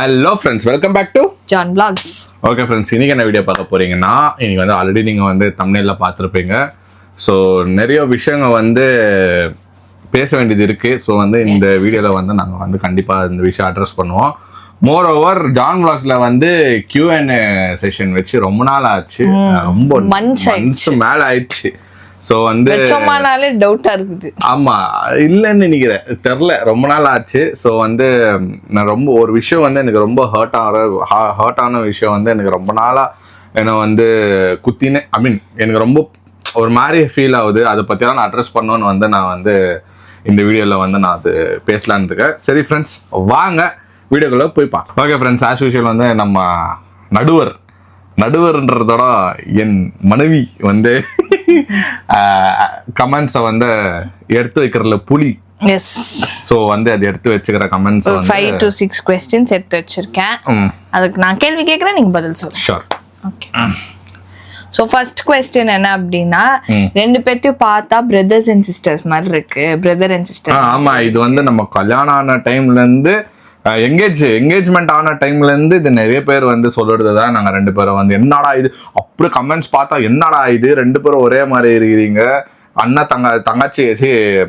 Hello friends, welcome back to John vlogs. Okay friends, இன்னைக்கு என்ன video பார்க்க போறீங்கன்னா, இன்னைக்கு வந்து ஆல்ரெடி நீங்கள் வந்து தம்ப்நெயில்ல பார்த்துருப்பீங்க. ஸோ நிறைய விஷயங்கள் வந்து பேச வேண்டியது இருக்குது. ஸோ வந்து இந்த வீடியோவில் வந்து நாங்கள் வந்து கண்டிப்பாக இந்த விஷயம் அட்ரஸ் பண்ணுவோம். மோர் ஓவர் ஜான் vlogsல வந்து Q&A செஷன் வச்சு ரொம்ப நாள் ஆச்சு, ரொம்ப மந்த்ஸ் மேலே ஆயிடுச்சு. ஸோ வந்து டவுட்டா இருக்குது. ஆமா, இல்லைன்னு நினைக்கிறேன், தெரில, ரொம்ப நாள் ஆச்சு. ஸோ வந்து நான் ரொம்ப ஒரு விஷயம் வந்து எனக்கு ரொம்ப ஹர்ட் ஆன விஷயம் வந்து எனக்கு ரொம்ப நாளா என்னை வந்து குத்தினே, எனக்கு ரொம்ப ஒரு மாதிரி ஃபீல் ஆகுது. அதை பற்றிலாம் நான் அட்ரஸ் பண்ணணும்னு வந்து நான் வந்து இந்த வீடியோவில் வந்து நான் அது பேசலான்னு இருக்கேன். சரி ஃப்ரெண்ட்ஸ், வாங்க வீடியோக்குள்ளே போய் பார்க்கலாம். ஓகே ஃப்ரெண்ட்ஸ், ஆஸ் யூஷுவல் வந்து நம்ம நடுவர்ன்றதோட என் மனைவி வந்து கமெண்ட்ஸை வந்து எடுத்து வைக்கிறதுல புலி. எஸ். ஸோ வந்து அது எடுத்து வச்சுக்கிற கமெண்ட்ஸ் 5 to 6 questions எடுத்து வச்சிருக்கேன். அதுக்கு நான் கேள்வி கேட்குறேன், நீங்க பதில் சொல்லுங்க. Sure. Okay. So first question என்ன அப்படின்னா, ரெண்டு பேர்த்தையும் பார்த்தா பிரதர்ஸ் அண்ட் சிஸ்டர்ஸ் மாதிரி இருக்கு. Brother and sister. ஆமா, இது வந்து நம்ம கல்யாணம் ஆன டைம்ல இருந்து என்கேஜ்மெண்ட் ஆன டைம்ல இருந்து இது நிறைய பேர் வந்து சொல்றது தான். நாங்க ரெண்டு பேரும் வந்து என்னடா இது, அப்படி கமெண்ட்ஸ் பார்த்தா என்னடா இது, ரெண்டு பேரும் ஒரே மாதிரி இருக்கிறீங்க, அண்ணா தங்கச்சி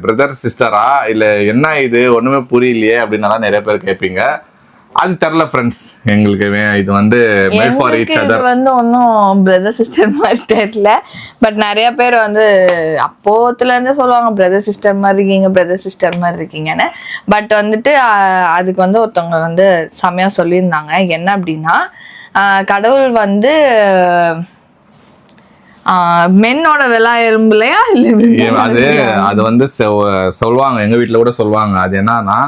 பிரதர் சிஸ்டரா, இல்ல என்ன இது ஒண்ணுமே புரியலையே அப்படின்னாலாம் நிறைய பேர் கேட்பீங்க. அது தெரியல ஃப்ரெண்ட்ஸ், எங்களுக்கு இது வந்து மேட் ஃபார் ஈச் அதர் வந்து ஒன்றும் பிரதர் சிஸ்டர் மாதிரி தெரியல. பட் நிறைய பேர் வந்து அப்போத்துல இருந்தே சொல்லுவாங்க பிரதர் சிஸ்டர் மாதிரி இருக்கீங்க, பிரதர் சிஸ்டர் மாதிரி இருக்கீங்கன்னு. பட் வந்துட்டு அதுக்கு வந்து ஒருத்தவங்க வந்து செமையா சொல்லியிருந்தாங்க. என்ன அப்படின்னா, கடவுள் வந்து மென்னோட விலா எறும்புலையா இல்ல, அது வந்து சொல்லுவாங்க, எங்க வீட்டுல கூட சொல்லுவாங்க. அது என்னன்னா,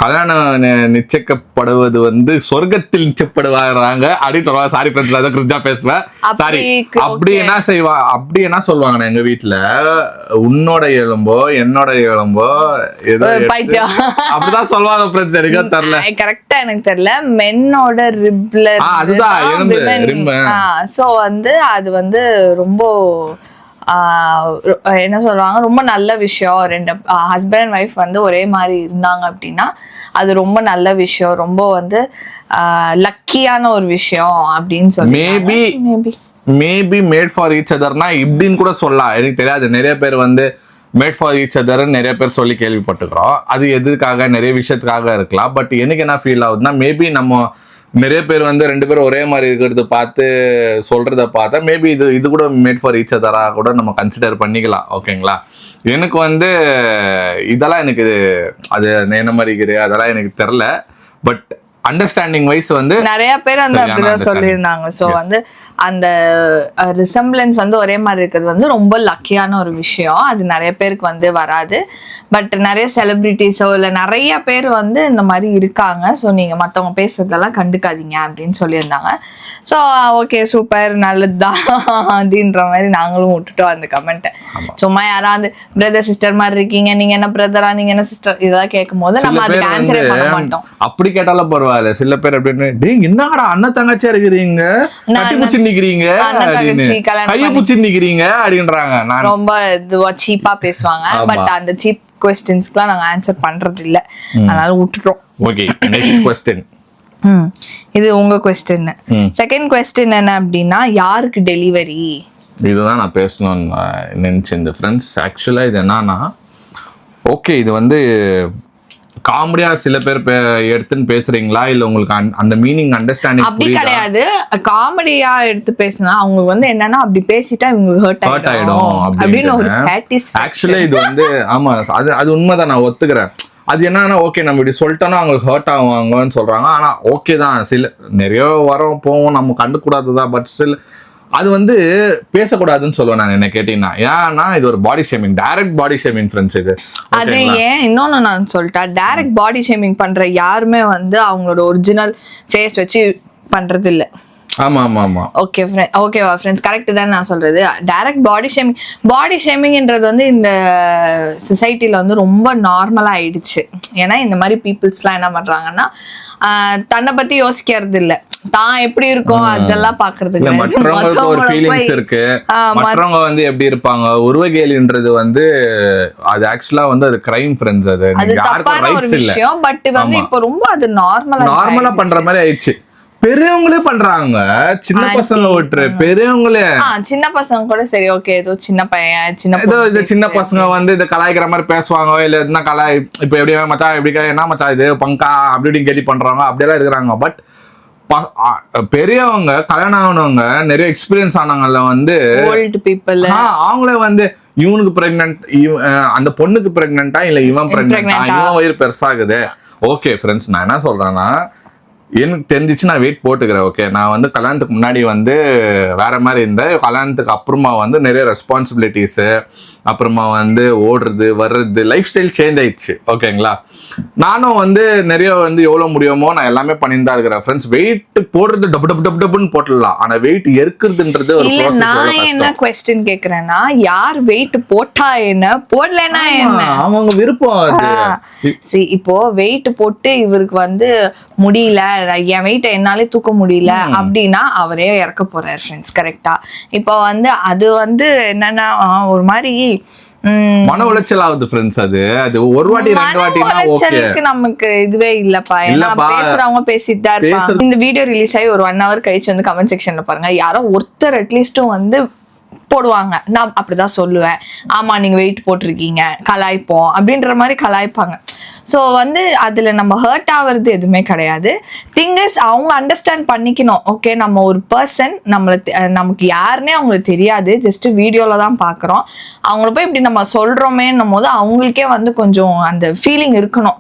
கல்யாணம் நிச்சயிக்கப்படுவது வந்து சொர்க்கத்தில் நிச்சயப்படுவாங்க அப்படின்னு சொல்லுவாங்க. சாரி ஃப்ரெண்ட்ஸ், அதை கிரிஞ்சா பேசுவேன், சாரி. அப்படி என்ன சொல்லுவாங்கன்னா, எங்க வீட்டுல உன்னோட எலும்போ என்னோட எலும்போ ஏதோ அப்படிதான் சொல்லுவாங்க ஃப்ரெண்ட்ஸ். எனக்கு தெரியல கரெக்டா, எனக்கு தெரியல. மென்னோட ரிப்ல அதுதான் எலும்பு. சோ வந்து அது வந்து ரொம்ப என்ன சொல்றாங்க, ரொம்ப நல்ல விஷயம். ரெண்டு ஹஸ்பண்ட் அண்ட் ஒய்ஃப் வந்து ஒரே மாதிரி இருந்தாங்க அப்படின்னா அது ரொம்ப நல்ல விஷயம், ரொம்ப வந்து லக்கியான ஒரு விஷயம் அப்படின்னு சொல்லி. மேபி மேட் ஃபார் ஈச் அதர்னா இப்படின்னு கூட சொல்லலாம், எனக்கு தெரியாது. நிறைய பேர் வந்து மேட் ஃபார் ஈச் அதர் நிறைய பேர் சொல்லி கேள்விப்பட்டுக்கிறோம். அது எதுக்காக, நிறைய விஷயத்துக்காக இருக்கலாம். பட் எனக்கு என்ன ஃபீல் ஆகுதுன்னா, மேபி நம்ம நிறைய பேர் வந்து ரெண்டு பேரும் ஒரே மாதிரி இருக்கிறது பார்த்து சொல்றத பார்த்தா மேபி இது கூட மேட் ஃபார் ஈச் அதரா கூட நம்ம கன்சிடர் பண்ணிக்கலாம். ஓகேங்களா, எனக்கு வந்து இதெல்லாம் எனக்கு அது என்ன மாதிரி இருக்குது அதெல்லாம் எனக்கு தெரில. பட் அண்டர்ஸ்டாண்டிங் வைஸ் வந்து நிறைய பேர் அந்த அப்படிதான் சொல்லியிருந்தாங்க. ஸோ வந்து அந்த ரிசம்பிளன்ஸ் வந்து ஒரே மாதிரி இருக்கிறது வந்து ரொம்ப லக்கியான ஒரு விஷயம். அது நிறைய பேருக்கு வந்து வராது. பட் நிறைய செலிபிரிட்டிஸோ இல்லை நிறைய பேர் வந்து இந்த மாதிரி இருக்காங்க. ஸோ நீங்கள் மற்றவங்க பேசுறதெல்லாம் கண்டுக்காதீங்க அப்படின்னு சொல்லியிருந்தாங்க. ஸோ ஓகே, சூப்பர், நல்லதுதான் அப்படின்ற மாதிரி நாங்களும் விட்டுட்டோம் அந்த கமெண்ட்டை. சும்மா யாராவது பிரதர் சிஸ்டர் மாதிரி இருக்கீங்க, நீங்க என்ன பிரதரா, நீங்க என்ன சிஸ்டர், இதெல்லாம் கேட்கும் போது நம்ம அதுக்கு ஆன்சரே பண்ண மாட்டோம். அப்படி கேட்டாலும் பரவாயில்ல. சில பேர் அப்படின்னு, டேய் என்னடா அண்ணன் தங்கச்சியா இருக்கிறீங்க, கட்டி பிடிச்சி நிக்கிறீங்க, கைய பிடிச்சி நிக்கிறீங்க அப்படின்றாங்க. ரொம்ப இதுவா சீப்பா பேசுவாங்க. பட் அந்த சீப் क्वेश्चंसக்குலாம் நாங்க ஆன்சர் பண்றது இல்ல, அதனால விட்டுட்டோம். Okay, next question. இது உங்க क्वेश्चन. செகண்ட் क्वेश्चन என்ன அப்படின்னா, யாருக்கு டெலிவரி? இதுதான் நான் பேசணும்னு நினைச்சேன் ஃப்ரெண்ட்ஸ். ஆக்சுவலா இது என்னன்னா, ஓகே, இது வந்து காமெடியா சில பேர் எடுத்துன்னு பேசுறீங்களா, இல்ல உங்களுக்கு அந்த மீனிங் அண்டர்ஸ்டாண்டிங் அப்படி கிடையாது. காமெடியா எடுத்து பேசினா அவங்களுக்கு வந்து என்னன்னா, அப்படி பேசிட்டா இவங்களுக்கு ஹர்ட் ஆயிடும் அப்படின்னு ஒரு சாட்டிஸ்ஃபேக்ஷன். ஆக்சுவலா இது வந்து ஆமா, அது உண்மைதான், நான் ஒத்துக்கிறேன். அது என்னன்னா, ஓகே நம்ம இப்படி சொல்லிட்டோம்னா அவங்களுக்கு ஹர்ட் ஆவாங்கன்னு சொல்றாங்க. ஆனா ஓகே தான், சில நிறைய வரோம் போவோம், நம்ம கண்டுக்கூடாதுதான். பட் ஸ்டில் அது வந்து பேசக்கூடாதுன்னு சொல்லுவேன் நான், என்ன கேட்டீங்கன்னா. ஏன்னா இது ஒரு body shaming, direct body shaming friends. இது அது ஏன் இன்னொன்னு நான் சொல்லிட்டேன், டைரக்ட் பாடி ஷேமிங் பண்ற யாருமே வந்து அவங்களோட ஒரிஜினல் ஃபேஸ் வச்சு பண்றது இல்ல. ஆமா ஆமா ஆமா ஓகேவா ஃப்ரெண்ட்ஸ், கரெக்ட் தான் நான் சொல்றது. டைரக்ட் பாடி ஷேமிங்ன்றது வந்து இந்த சொசைட்டில வந்து ரொம்ப நார்மலா ஆயிடுச்சு. ஏன்னா இந்த மாதிரி பீப்புள்ஸ்லாம் என்ன பண்றாங்கன்னா தன்னை பத்தி யோசிக்கிறது இல்ல, தான் எப்படி இருக்கோம் அதெல்லாம் பாக்குறது இல்ல. மற்றவங்களுக்கு ஒரு ஃபீலிங்ஸ் இருக்கு, மற்றவங்க வந்து எப்படி இருப்பாங்க. உருவகேலின்றது வந்து அது ஆக்சுவலா வந்து அது கிரைம் ஃப்ரெண்ட்ஸ். அது யாருக்கும் ரைட்ஸ் இல்ல. பட் வந்து இப்போ ரொம்ப அது நார்மலா பண்ற மாதிரி ஆயிடுச்சு. பெரியவங்களே பண்றாங்க, சின்ன பசங்க விட்டுரு, பெரியவங்களே. சின்ன பசங்க கூட சரி ஓகே, ஏதோ சின்ன பையன் சின்ன பசங்க வந்து இந்த கலாய்க்கிற மாதிரி பேசுவாங்க, இல்ல என்ன இப்ப எப்படி மச்சான் எப்படி என்ன மச்சான் இது பங்கா அப்படி இப்படின்னு கேள்வி பண்றாங்க, அப்படியெல்லாம் இருக்கிறாங்க. பட் பெரியவங்க கல்யாணம் ஆனவங்க நிறைய எக்ஸ்பீரியன்ஸ் ஆனவங்கல வந்து அவங்களே வந்து இவனுக்கு பிரெக்னன்ட், அந்த பொண்ணுக்கு பிரெக்னன்ட்டா இல்ல இவன் பிரெக்னன்ட்டா, இவன் வயிறு பெருசாகுது. ஓகே ஃப்ரெண்ட்ஸ், நான் என்ன சொல்றேன்னா எனக்கு தெரிஞ்சிச்சு நான் வெயிட் போட்டுக்கிறேன். ஓகே, நான் வந்து கல்யாணத்துக்கு முன்னாடி வந்து வேற மாதிரி இருந்தேன். கல்யாணத்துக்கு அப்புறமா வந்து நிறைய ரெஸ்பான்சிபிலிட்டிஸு, அப்புறமா வந்து ஓடுறது வர்றது, லைஃப் ஸ்டைல் சேஞ்ச் ஆயிடுச்சு. ஓகேங்களா, நானும் வந்து நிறைய வந்து எவ்வளோ முடியுமோ நான் எல்லாமே பண்ணிட்டு தான் இருக்கிறேன் ஃப்ரெண்ட்ஸ். வெயிட் போடுறது டப்புன்னு போட்டுடலாம், ஆனா வெயிட் எருக்குறதுன்றது ஒரு ப்ராசஸ். நான் என்ன क्वेश्चन கேக்குறேன்னா, யார் வெயிட் போட்டா என்ன போடலனா என்ன, அவங்க விருப்பம் அது. சரி, இப்போ வெயிட் போட்டு இவருக்கு வந்து முடியல, என் வெயிட்ட என்னாலே தூக்க முடியல அப்படின்னா அவரே இறக்க போறாரு ஃப்ரெண்ட்ஸ். கரெக்டா? இப்போ வந்து அது வந்து என்னன்னா ஒரு மாதிரி மன உளைச்சல் ஆகுது ஃப்ரெண்ட்ஸ். அது ஒரு வாட்டி ரெண்டு வாட்டினா ஓகே, நமக்கு இதுவே இல்லப்பா. ஏன்னா பேசுறவங்க பேசிட்டு தான் இருப்பாங்க. இந்த வீடியோ ரிலீஸ் ஆகி ஒரு 1 hour கழிச்சு வந்து கமெண்ட் செக்ஷன்ல பாருங்க, யாரோ ஒருத்தர் அட்லீஸ்டும் வந்து போடுவாங்க. நான் அப்படிதான் சொல்லுவேன், ஆமா நீங்க வெயிட் போட்டிருக்கீங்க கலாய்ப்போம் அப்படின்ற மாதிரி கலாய்ப்பாங்க. ஸோ வந்து அதுல நம்ம ஹர்ட் ஆகுறது எதுவுமே கிடையாது. திங் இஸ் அவங்க அண்டர்ஸ்டாண்ட் பண்ணிக்கணும். ஓகே, நம்ம ஒரு பர்சன் நமக்கு யாருன்னே அவங்களுக்கு தெரியாது, ஜஸ்ட் வீடியோல தான் பாக்குறோம். அவங்கள போய் இப்படி நம்ம சொல்றோமேன்னும் போது அவங்களுக்கே வந்து கொஞ்சம் அந்த ஃபீலிங் இருக்கணும்.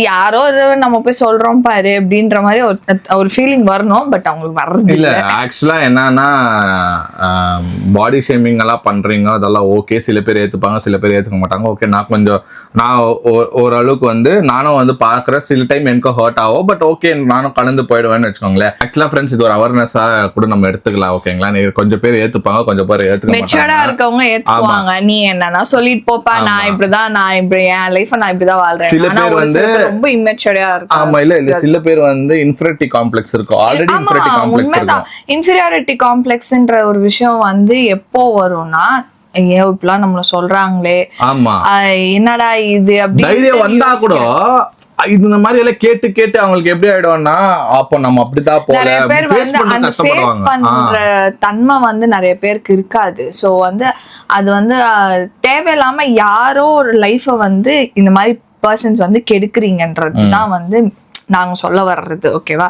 யாரோ நம்ம போய் சொல்றோம் பாரு அப்படின்ற மாதிரி ஒரு ஃபீலிங் வரணும். பட் அவங்களுக்கு வர்றது இல்ல. ஆக்சுவலா என்னன்னா பாடி ஷேமிங் எல்லாம் பண்றீங்க, அதெல்லாம் ஓகே. சில பேர் ஏத்துப்பாங்க, சில பேர் ஏத்துக்க மாட்டாங்க. ஓகே, நான் ஓரளவுக்கு வந்து நானும் வந்து பாக்குறேன். சில டைம் எனக்கு ஹர்ட் ஆகும், பட் ஓகே நானும் கலந்து போயிடுவேன்னு வச்சுக்கோங்களேன். ஆக்சுவலா ஃப்ரெண்ட்ஸ் இது ஒரு அவேர்னஸா கூட நம்ம எடுத்துக்கலாம். ஓகேங்களா, கொஞ்சம் பேர் ஏத்துப்பாங்க, கொஞ்சம் பேர் ஏத்துக்க மெச்சூர்டா இருக்கவங்க ஏத்துக்குவாங்க. நீ என்னன்னா சொல்லிட்டு போப்பா, நான் இப்படி என் லைஃப் நான் இப்படிதான் வாழ்றேன். சில பேர் வந்து ரொம்ப இம்மெச்சூர்டா இருக்கு. ஆமா, இல்ல சில பேர் வந்து இன்ஃபீரியாரிட்டி காம்ப்ளெக்ஸ் இருக்கும். ஆல்ரெடி இன்ஃபீரியாரிட்டி காம்ப்ளெக்ஸ் இருக்கும். இன்ஃபீரியாரிட்டி காம்ப்ளெக்ஸ்ன்ற ஒரு விஷயம் வந்து எப்போ வரும்னா, ஐயோ இப்பலாம் நம்மள சொல்றாங்களே, ஆமா என்னடா இது அப்படி தைரியம் வந்தா கூட இந்த மாதிரி எல்லாம் கேட்டு அவங்களுக்கு எப்படி ஆயிடும்னா, அப்ப நம்ம அப்படிதான் போல ஃபேஸ் பண்ற தன்மை வந்து நிறைய பேருக்கு இருக்காது. சோ வந்து அது வந்து தேவையில்லாம யாரோ ஒரு லைஃப வந்து இந்த மாதிரி பர்சன்ஸ் வந்து கெடுக்குறீங்கன்றது தான் வந்து நாங்க சொல்ல வர்றது. ஓகேவா,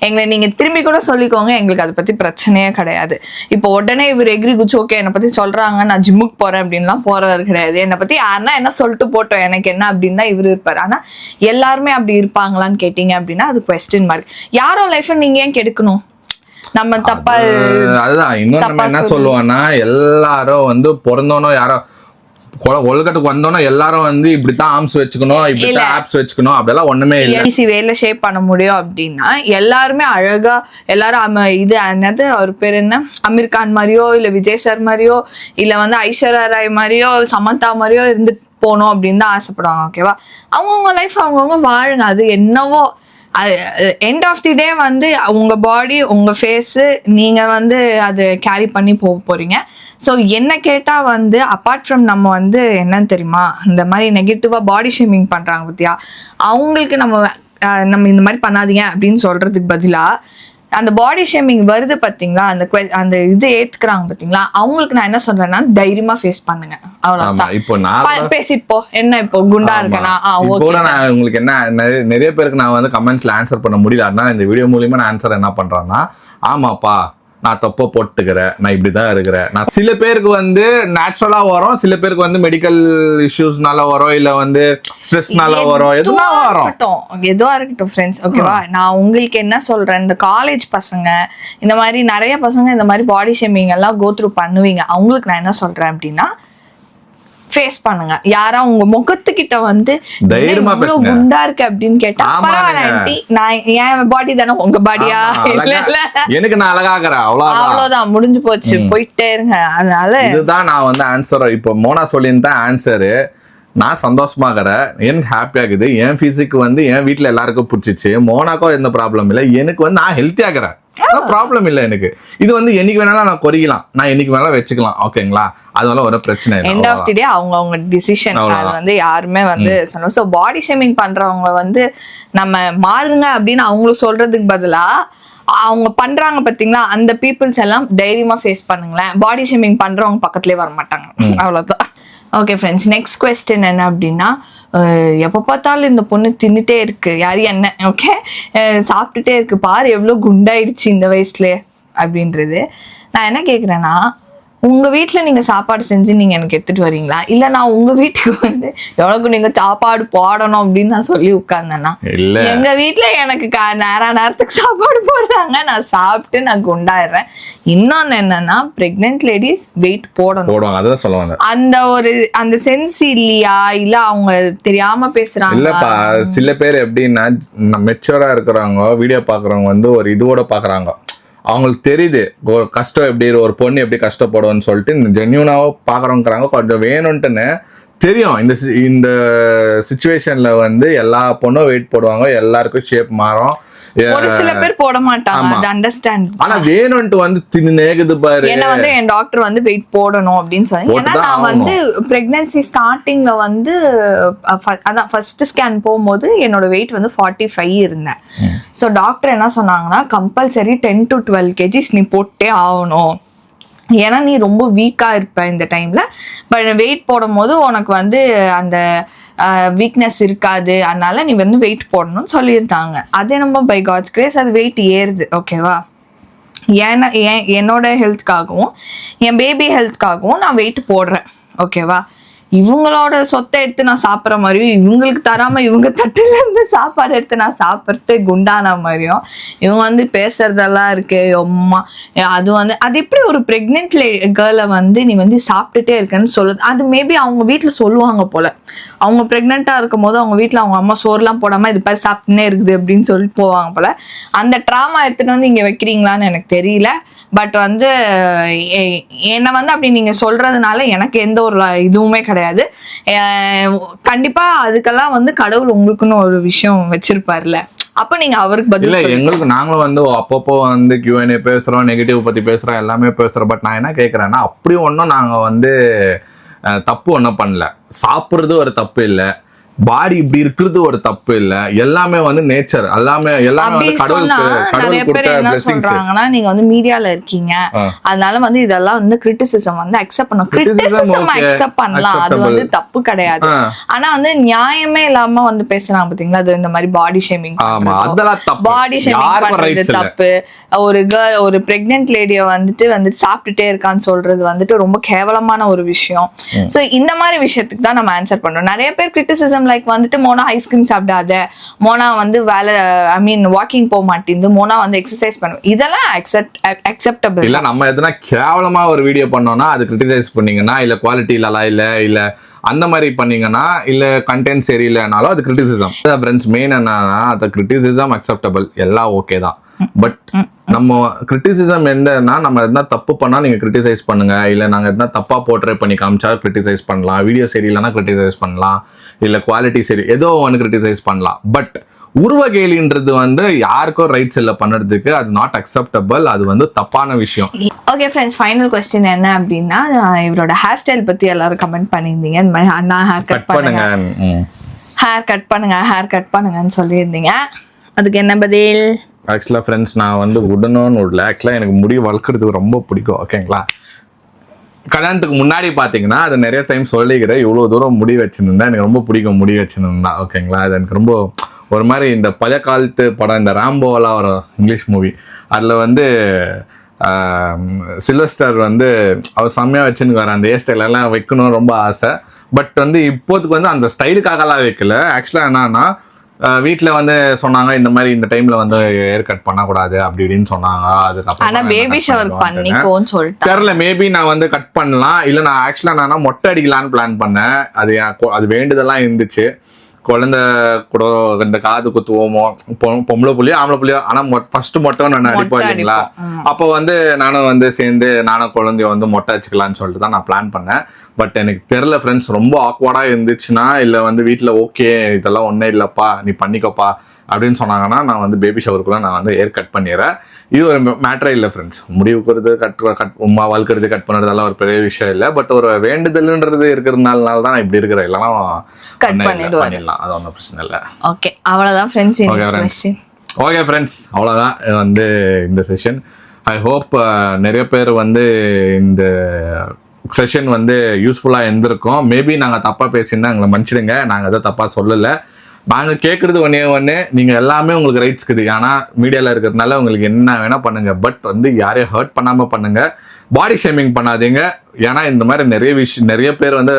எங்களை நீங்க திரும்பி கூட சொல்லிக்கோங்க, எங்களுக்கு அதை பத்தி பிரச்சனையே கிடையாது. இப்போ உடனே இவர் எக்ரி குச்சி ஓகே என்னை பத்தி சொல்றாங்க நான் ஜிம்முக்கு போறேன் அப்படின்லாம் போறவர் கிடையாது. என்னை பத்தி யாருன்னா என்ன சொல்லிட்டு போட்டோம், எனக்கு என்ன அப்படின்னு தான் இவரு இருப்பாரு. ஆனா எல்லாருமே அப்படி இருப்பாங்களான்னு கேட்டீங்க அப்படின்னா அது குவெஸ்டின் மார்க். யாரோ லைஃப் நீங்க ஏன் கெடுக்கணும்? நம்ம தப்பா அதுதான். இன்னும் நம்ம என்ன சொல்லுவோம்னா, எல்லாரும் வந்து பிறந்தோனோ யாரோ உலகத்துக்கு வந்தோம்னா எல்லாரும் வந்து இப்படித்தான் ஆர்ம்ஸ் வச்சுக்கணும், இப்படித்தான் ஆப்ஸ் வச்சுக்கணும், அப்படியெல்லாம் ஒண்ணுமே இல்ல. ஈஸி வேல ஷேப் பண்ண முடியும் அப்படின்னா எல்லாருமே அழகா எல்லாரும் இது என்னது அவர் பேர் என்ன, அமீர் கான் மாதிரியோ இல்ல விஜய் சார் மாதிரியோ இல்ல வந்து ஐஸ்வர்யா ராய் மாதிரியோ சமந்தா மாதிரியோ இருந்து போகணும் அப்படின்னு தான் ஆசைப்படுவாங்க. ஓகேவா, அவங்கவுங்க லைஃப் அவங்கவுங்க வாழுங்க. அது என்னவோ எண்ட் ஆஃப் தி டே வந்து உங்க பாடி உங்க ஃபேஸு நீங்க வந்து அது கேரி பண்ணி போக போறீங்க. ஸோ என்ன கேட்டா வந்து அப்பார்ட் ஃப்ரம் நம்ம வந்து என்னன்னு தெரியுமா, இந்த மாதிரி நெகட்டிவா பாடி ஷேமிங் பண்றாங்க பத்தியா, அவங்களுக்கு நம்ம இந்த மாதிரி பண்ணாதீங்க அப்படின்னு சொல்றதுக்கு பதிலா அந்த பாடி ஷேமிங் வருது பாத்தீங்களா, அந்த இது ஏத்துக்கிறாங்க பாத்தீங்களா, அவங்களுக்கு நான் என்ன சொல்றேன்னா தைரியமா ஃபேஸ் பண்ணுங்க, அவ்வளவுதான். இப்போ நான் பேசிட்டு போ, என்ன இப்போ குண்டா இருக்கனா நான் உங்களுக்கு என்ன நிறைய பேருக்கு நான் வந்து கமெண்ட்ஸ்ல ஆன்சர் பண்ண முடியல. இந்த வீடியோ மூலியமா நான் ஆன்சர் என்ன பண்றேன்னா, ஆமாப்பா நான் தப்ப போட்டுக்கிறேன், நான் இப்படிதான் இருக்கிறேன். நான் சில பேருக்கு வந்து நேச்சுரலா வரும், சில பேருக்கு வந்து மெடிக்கல் இஷ்யூஸ்னால வரும், இல்ல வந்து ஸ்ட்ரெஸ்னால வரும், எதுவா இருக்கட்டும் ஃப்ரெண்ட்ஸ். ஓகேவா, நான் உங்களுக்கு என்ன சொல்றேன், இந்த காலேஜ் பசங்க இந்த மாதிரி நிறைய பசங்க இந்த மாதிரி பாடி ஷேமிங் எல்லாம் கோ த்ரூ பண்ணுவீங்க. அவங்களுக்கு நான் என்ன சொல்றேன் அப்படின்னா, ஃபேஸ் பண்ணுங்க. யாரா உங்க முகத்துக்கிட்ட வந்து தைரியமா பேசுங்க. குண்டா இருக்கு அப்படின்னு கேட்டா பரவாயில்ல ஆண்டி, நான் என் பாடி தானே உங்க பாடியா, இல்ல இல்ல எனக்கு நான் அழகாகிறேன் அவ்வளவுதான், முடிஞ்சு போச்சு, போயிட்டே இருங்க. அதனால இதுதான் நான் வந்து ஆன்சர். இப்போ மோனா சொல்லியிருந்தேன் ஆன்சரு. நான் சந்தோஷமாகிறேன், எனக்கு ஹாப்பியா இருக்குது. என் பிசிக்கு வந்து என் வீட்டுல எல்லாருக்கும் பிடிச்சிச்சு. மோனாக்கும் எந்த ப்ராப்ளம் இல்லை. எனக்கு வந்து நான் ஹெல்த்தி ஆகிறேன், ப்ராப்ளம் இல்லை எனக்கு. இது வந்து என்னைக்கு வேணாலும் நான் குறைக்கலாம், நான் என்னைக்கு வேணாலும் வச்சுக்கலாம். ஓகேங்களா, அதனால ஒரு பிரச்சனை இல்லை. எண்ட் ஆஃப் தி டே அவங்க டிசிஷன். அது வந்து யாருமே வந்து சொல்லணும். ஸோ பாடி ஷேமிங் பண்றவங்க வந்து நம்ம மாறுங்க அப்படின்னு அவங்களுக்கு சொல்றதுக்கு பதிலா அவங்க பண்றாங்க பாத்தீங்களா, அந்த பீப்புள்ஸ் எல்லாம் தைரியமா ஃபேஸ் பண்ணுங்களேன். பாடி ஷேமிங் பண்றவங்க பக்கத்துலயே வர மாட்டாங்க. அவ்வளவுதான். ஓகே ஃப்ரெண்ட்ஸ், நெக்ஸ்ட் கொஸ்டின் என்ன அப்படின்னா, எப்போ பார்த்தாலும் இந்த பொண்ணு தின்னுட்டே இருக்கு, யாரு என்ன, ஓகே சாப்பிட்டுட்டே இருக்கு, பாரு எவ்வளோ குண்டாயிடுச்சு இந்த வயசுல அப்படின்றது. நான் என்ன கேட்குறேன்னா, உங்க வீட்டுல நீங்க சாப்பாடு செஞ்சு நீங்க எனக்கு எடுத்துட்டு வரீங்களா, இல்ல நான் உங்க வீட்டுக்கு வந்து எவ்வளவுக்கு நீங்க சாப்பாடு போடணும் அப்படின்னு நான் சொல்லி உட்கார்ந்தேன்னா? எங்க வீட்டுல எனக்கு நேரத்துக்கு சாப்பாடு போடுறாங்க, நான் சாப்பிட்டு நான் குண்டாயிடுறேன். இன்னொன்னு என்னன்னா, பிரெக்னென்ட் லேடிஸ் வெயிட் போடணும், அதான் சொல்லுவாங்க. அந்த சென்ஸ் இல்லையா, இல்ல அவங்க தெரியாம பேசுறாங்க? இல்லப்பா, சில பேர் எப்படின்னா மெச்சூரா இருக்கிறவங்க வீடியோ பாக்குறவங்க வந்து ஒரு இதுவோட பாக்குறாங்க. அவங்களுக்கு தெரியுது ஒரு கஷ்டம் எப்படி, ஒரு பொண்ணு எப்படி கஷ்டப்படுவோன்னு சொல்லிட்டு ஜென்யூனாவோ பாக்குறவங்கிறாங்க. கொஞ்சம் வேணும்ட்டுன்னு தெரியும். இந்த சிச்சுவேஷன்ல வந்து எல்லா பொண்ணும் வெயிட் போடுவாங்க, எல்லாருக்கும் ஷேப் மாறும். ஒரு சில பேர் போட மாட்டாங்க, அது அண்டர்ஸ்டாண்ட். ஆனா வேணும்ட்டு வந்து தின்னுகுது பாரு. என்ன வந்து என் டாக்டர் வந்து வெயிட் போடணும் அப்படின்னு சொன்னாங்க. ஏன்னா நான் வந்து பிரெக்னன்சி ஸ்டார்டிங்ல வந்து அதான் ஃபர்ஸ்ட் ஸ்கேன் போகும்போது என்னோட வெயிட் வந்து 45 இருந்தேன். ஸோ டாக்டர் என்ன சொன்னாங்கன்னா, கம்பல்சரி 10 to 12 kgs நீ போட்டே ஆகணும், ஏன்னா நீ ரொம்ப வீக்கா இருப்ப இந்த டைம்ல. பட் வெயிட் போடும் போது உனக்கு வந்து அந்த வீக்னஸ் இருக்காது, அதனால நீ வந்து வெயிட் போடணும்னு சொல்லியிருந்தாங்க. அதே நம்ம பை காட்ஸ் கிரேஸ் அது வெயிட் ஏறுது. ஓகேவா, ஏன்னா என்னோட ஹெல்த்துக்காகவும் என் பேபி ஹெல்த்துக்காகவும் நான் வெயிட் போடுறேன். ஓகேவா, இவங்களோட சொத்தை எடுத்து நான் சாப்பிட்ற மாதிரியும், இவங்களுக்கு தராம இவங்க தட்டுல இருந்து சாப்பாடு எடுத்து நான் சாப்பிட்றது குண்டான மாதிரியும் இவங்க வந்து பேசுறதெல்லாம் இருக்கு. அம்மா அது வந்து அது எப்படி ஒரு பிரெக்னென்ட் கேர்ளை வந்து நீ வந்து சாப்பிட்டுட்டே இருக்கேன்னு சொல்லுது. அது மேபி அவங்க வீட்டில் சொல்லுவாங்க போல, அவங்க ப்ரெக்னெண்ட்டாக இருக்கும் போது அவங்க வீட்டில் அவங்க அம்மா சோறுலாம் போடாமல் இது மாதிரி சாப்பிட்டுனே இருக்குது அப்படின்னு சொல்லிட்டு போவாங்க போல. அந்த ட்ராமா எடுத்துகிட்டு வந்து இங்கே வைக்கிறீங்களான்னு எனக்கு தெரியல. பட் வந்து என்னை வந்து அப்படி நீங்கள் சொல்கிறதுனால எனக்கு எந்த ஒரு இதுவுமே கிடையாது. கண்டிப்பா அதுக்கெல்லாம் வந்து கடவுள் உங்களுக்குன்னு ஒரு விஷயம் வச்சிருப்பார்ல, அப்ப நீங்க அவருக்கு பதில். இல்ல, எங்களுக்கு நாங்களும் வந்து அப்பப்போ வந்து Q&A பேசுறோம், நெகட்டிவ் பத்தி பேசுறோம், எல்லாமே பேசுறோம். பட் நான் என்ன கேட்கறேன்னா, அப்படி ஒன்றும் நாங்க வந்து தப்பு ஒன்றும் பண்ணல. சாப்பிடுறது ஒரு தப்பு இல்லை, பாடி இப்படி இருக்கிறது ஒரு தப்பு இல்ல, எல்லாமே வந்து நேச்சர், எல்லாமே வந்து கடவுள் கொடுத்த பிளெஸிங்ஸ். நீங்க வந்து மீடியால இருக்கீங்க, அதனால வந்து இதெல்லாம் வந்து கிரிட்டிசிசம் வந்து அக்செப்ட் பண்ணணும். கிரிட்டிசிசம் அக்செப்ட் பண்ணலாம், அது வந்து தப்பு கிடையாது. ஆனா வந்து நியாயமே இல்லாம வந்து பேசுறாங்க பாத்தீங்களா, அது இந்த மாதிரி பாடி ஷேமிங். பாடி ஷேமிங் பண்றது தப்பு. ஒரு பிரெக்னென்ட் லேடிய வந்துட்டு சாப்பிட்டுட்டே இருக்கான்னு சொல்றது வந்துட்டு ரொம்ப கேவலமான ஒரு விஷயம். சோ இந்த மாதிரி விஷயத்துக்கு தான் நம்ம ஆன்சர் பண்றோம். நிறைய பேர் கிரிட்டிசிசம் லைக் வந்துட்டு, மோனா ஐஸ்கிரீம் சாப்பிடாத, மோனா வந்து வாக்கிங் போக மாட்டேங்குது, மோனா வந்து எக்ஸசைஸ் பண்ணுவேன், இதெல்லாம் அக்செப்டபிள் இல்ல. நம்ம எதனா கேவலமா ஒரு வீடியோ பண்ணோம்னா அது கிரிட்டிசைஸ் பண்ணீங்கன்னா, இல்ல குவாலிட்டி இல்ல அந்த மாதிரி பண்ணீங்கன்னா, இல்ல கண்டென்ட் சரியில்லைனாலும் அது கிரிட்டிசிசம். ஃப்ரெண்ட்ஸ், மெயின் என்னன்னா, அந்த கிரிட்டிசிசம் அக்செப்டபிள், எல்லாம் ஓகே தான். பட் நம்ம கிரிட்டிசிசம் என்னன்னா, நம்ம எதனா தப்பு பண்ணா நீங்க கிரிட்டிசைஸ் பண்ணுங்க, இல்ல நாங்க எதனா தப்பா போர்ட்ரே பண்ணி காமிச்சா கிரிட்டிசைஸ் பண்ணலாம், வீடியோ சரியில்லைன்னா கிரிட்டிசைஸ் பண்ணலாம், இல்ல குவாலிட்டி சரி ஏதோ ஒன்று கிரிட்டிசைஸ் பண்ணலாம். பட் உருவகேலின்றது வந்து யாருக்கும் ரைட்ஸ் இல்லை பண்ணுறதுக்கு, அது நாட் அக்செப்டபிள், அது வந்து தப்பான விஷயம். ஓகே ஃப்ரெண்ட்ஸ், ஃபைனல் கொஸ்டின் என்ன அப்படின்னா, இவரோட ஹேர் ஸ்டைல் பத்தி எல்லாரும் கமெண்ட் பண்ணியிருந்தீங்க. இந்த மாதிரி அண்ணா ஹேர் கட் பண்ணுங்க, ஹேர் கட் பண்ணுங்கன்னு சொல்லியிருந்தீங்க. அதுக்கு என்ன பதில்? ஆக்சுவலாக ஃப்ரெண்ட்ஸ், நான் வந்து விடணும்னு விடல. ஆக்சுவலாக எனக்கு முடி வளர்க்குறதுக்கு ரொம்ப பிடிக்கும். ஓகேங்களா, கல்யாணத்துக்கு முன்னாடி பார்த்தீங்கன்னா அது நிறைய டைம் சொல்லிக்கிறேன், இவ்வளோ தூரம் முடி வச்சுருந்தேன், எனக்கு ரொம்ப பிடிக்கும் முடி வச்சுருந்தா. ஓகேங்களா, அது எனக்கு ரொம்ப ஒரு மாதிரி இந்த பழைய காலத்து படம், இந்த ராம்போலாம் ஒரு இங்கிலீஷ் மூவி, அதில் வந்து சில்வஸ்டர் வந்து அவர் செம்மையாக வச்சுன்னு வர அந்த ஹேர் ஸ்டைல் எல்லாம் வைக்கணும் ரொம்ப ஆசை. பட் வந்து இப்போதுக்கு வந்து அந்த ஸ்டைலுக்காகலாம் வைக்கல. ஆக்சுவலாக என்னன்னா, வீட்ல வந்து சொன்னாங்க இந்த மாதிரி இந்த டைம்ல வந்து ஹேர் கட் பண்ணக்கூடாது அப்படி இப்படின்னு சொன்னாங்க. ஆனா அதுக்கப்புறம் பேபி ஷவர் பண்ணிக்கோன்னு சொல்லிட்டு தெரியல, மேபி நான் வந்து கட் பண்ணலாம், இல்ல நான் ஆக்சுவலா நான் மொட்டை அடிக்கலான்னு பிளான் பண்ணேன். அது வேண்டுதெல்லாம் இருந்துச்சு. குழந்தை கூட இந்த காது குத்துவோமோ, பொம்பளை புள்ளியோ ஆம்பளை புள்ளியோ, ஆனா ஃபர்ஸ்ட் மொட்டை நான் அடிப்போம் இல்லைங்களா. அப்போ வந்து நானும் வந்து சேர்ந்து நானும் குழந்தைய வந்து மொட்டை அடிச்சுக்கலான்னு சொல்லிட்டு தான் நான் பிளான் பண்ணேன். பட் எனக்கு தெரியல ஃப்ரெண்ட்ஸ், ரொம்ப ஆக்வர்டா இருந்துச்சுன்னா இல்ல வந்து வீட்டுல ஓகே இதெல்லாம் ஒன்றும் இல்லப்பா நீ பண்ணிக்கோப்பா அப்படின்னு சொன்னாங்கன்னா நான் வந்து பேபி ஷவருக்குள்ள நான் வந்து ஹேர் கட் பண்ணிடுறேன். இது ஒரு மேட்டரே இல்லை ஃப்ரெண்ட்ஸ். முடிவுக்குறது உமா வளர்க்குறது கட் பண்ணுறதெல்லாம் ஒரு பெரிய விஷயம் இல்லை. பட் ஒரு வேண்டுதல்ன்றது இருக்கிறதுனால தான் நான் இப்படி இருக்கிறேன். இல்லைன்னா பண்ணிடலாம், அது ஒன்றும் பிரச்சனை இல்லை. ஓகே, அவ்வளோதான் ஃப்ரெண்ட்ஸ். ஓகே ஃப்ரெண்ட்ஸ், அவ்வளோதான் வந்து இந்த செஷன். ஐ ஹோப் நிறைய பேர் வந்து இந்த செஷன் வந்து யூஸ்ஃபுல்லாக இருந்திருக்கும். மேபி நாங்கள் தப்பாக பேசியிருந்தா எங்களை மன்னிச்சிடுங்க, நாங்கள் எதாவது தப்பாக சொல்லலை. நாங்கள் கேட்குறது ஒன்று நீங்கள் எல்லாமே உங்களுக்கு ரைட்ஸ் இருக்குது. ஆனால் மீடியாவில் இருக்கிறதுனால உங்களுக்கு என்ன வேணால் பண்ணுங்கள். பட் வந்து யாரையும் ஹர்ட் பண்ணாமல் பண்ணுங்கள், பாடி ஷேமிங் பண்ணாதீங்க. ஏன்னா இந்த மாதிரி நிறைய பேர் வந்து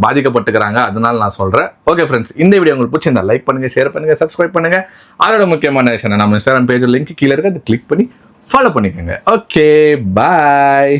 பாதிக்கப்பட்டுக்கிறாங்க, அதனால நான் சொல்கிறேன். ஓகே ஃப்ரெண்ட்ஸ், இந்த வீடியோ உங்களுக்கு பிடிச்சிருந்தா லைக் பண்ணுங்கள், ஷேர் பண்ணுங்கள், சப்ஸ்கிரைப் பண்ணுங்கள். அதோட முக்கியமான விஷயம் நம்ம இன்ஸ்டாகிராம் பேஜ் லிங்க் கீழே இருக்கு, அதை கிளிக் பண்ணி ஃபாலோ பண்ணிக்கோங்க. ஓகே, பாய்.